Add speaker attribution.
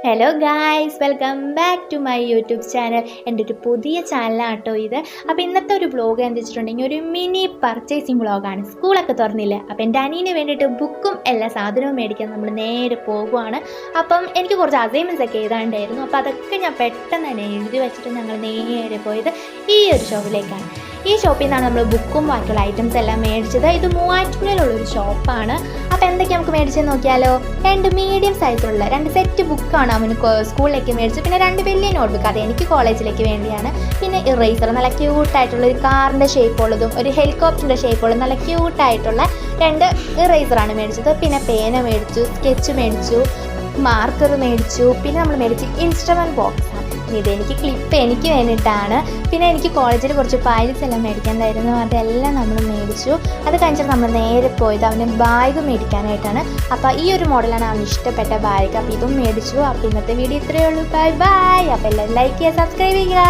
Speaker 1: Hello guys, welcome back to my YouTube channel. എൻ്റെ ഒരു പുതിയ ചാനലാണ് കേട്ടോ ഇത്. അപ്പോൾ ഇന്നത്തെ ഒരു വ്ളോഗ് എന്ന് വെച്ചിട്ടുണ്ടെങ്കിൽ ഒരു മിനി പർച്ചേസിങ് വ്ളോഗാണ്. സ്കൂളൊക്കെ തുറന്നില്ല, അപ്പോൾ എൻ്റെ അനിയന് വേണ്ടിയിട്ട് ബുക്കും എല്ലാ സാധനവും മേടിക്കാൻ നമ്മൾ നേരെ പോകുവാണ്. അപ്പം എനിക്ക് കുറച്ച് അസൈൻമെൻറ്റ്സ് ഒക്കെ എഴുതാണ്ടായിരുന്നു. അപ്പോൾ അതൊക്കെ ഞാൻ പെട്ടെന്ന് തന്നെ എഴുതി വെച്ചിട്ട് ഞങ്ങൾ നേരെ പോയത് ഈ ഒരു ഷോപ്പിലേക്കാണ്. ഈ ഷോപ്പിൽ നിന്നാണ് നമ്മൾ ബുക്കും ബാക്കിയുള്ള ഐറ്റംസ് എല്ലാം മേടിച്ചത്. ഇത് മൂവാറ്റുപുഴയിലുള്ളൊരു ഷോപ്പാണ്. അപ്പോൾ എന്തൊക്കെ നമുക്ക് മേടിച്ചെന്ന് നോക്കിയാലോ. 2 മീഡിയം സൈസിലുള്ള 2 സെറ്റ് ബുക്കാണ് അവന് സ്കൂളിലേക്ക് മേടിച്ചത്. പിന്നെ 2 വലിയ നോട്ട് ബുക്ക്, അത് എനിക്ക് കോളേജിലേക്ക് വേണ്ടിയാണ്. പിന്നെ ഇറേസർ, നല്ല ക്യൂട്ടായിട്ടുള്ള ഒരു കാറിൻ്റെ ഷേപ്പുള്ളതും ഒരു ഹെലികോപ്റ്ററിൻ്റെ ഷേപ്പുള്ളതും നല്ല ക്യൂട്ടായിട്ടുള്ള 2 ഇറേസറാണ് മേടിച്ചത്. പിന്നെ പേന മേടിച്ചു, സ്കെച്ച് മേടിച്ചു, മാർക്കർ മേടിച്ചു. പിന്നെ നമ്മൾ മേടിച്ച് ഇൻസ്ട്രുമെൻറ്റ് ബോക്സാണ്. ഇതെനിക്ക് ക്ലിപ്പ് എനിക്ക് വേണ്ടിയിട്ടാണ്. പിന്നെ എനിക്ക് കോളേജിൽ കുറച്ച് ഫയൽസ് എല്ലാം മേടിക്കാനായിരുന്നു, അതെല്ലാം നമ്മൾ മേടിച്ചു. അത് കഴിഞ്ഞിട്ട് നമ്മൾ നേരെ പോയത് അവന് ബാഗ് മേടിക്കാനായിട്ടാണ്. അപ്പോൾ ഈ ഒരു മോഡലാണ് അവന് ഇഷ്ടപ്പെട്ട ബാഗ്. അപ്പോൾ ഇതും മേടിച്ചു. അപ്പോൾ ഇന്നത്തെ വീഡിയോ ഇത്രയേ ഉള്ളൂ. Bye bye. അപ്പോൾ എല്ലാവരും ലൈക്ക് ചെയ്യുക, സബ്സ്ക്രൈബ് ചെയ്യുക.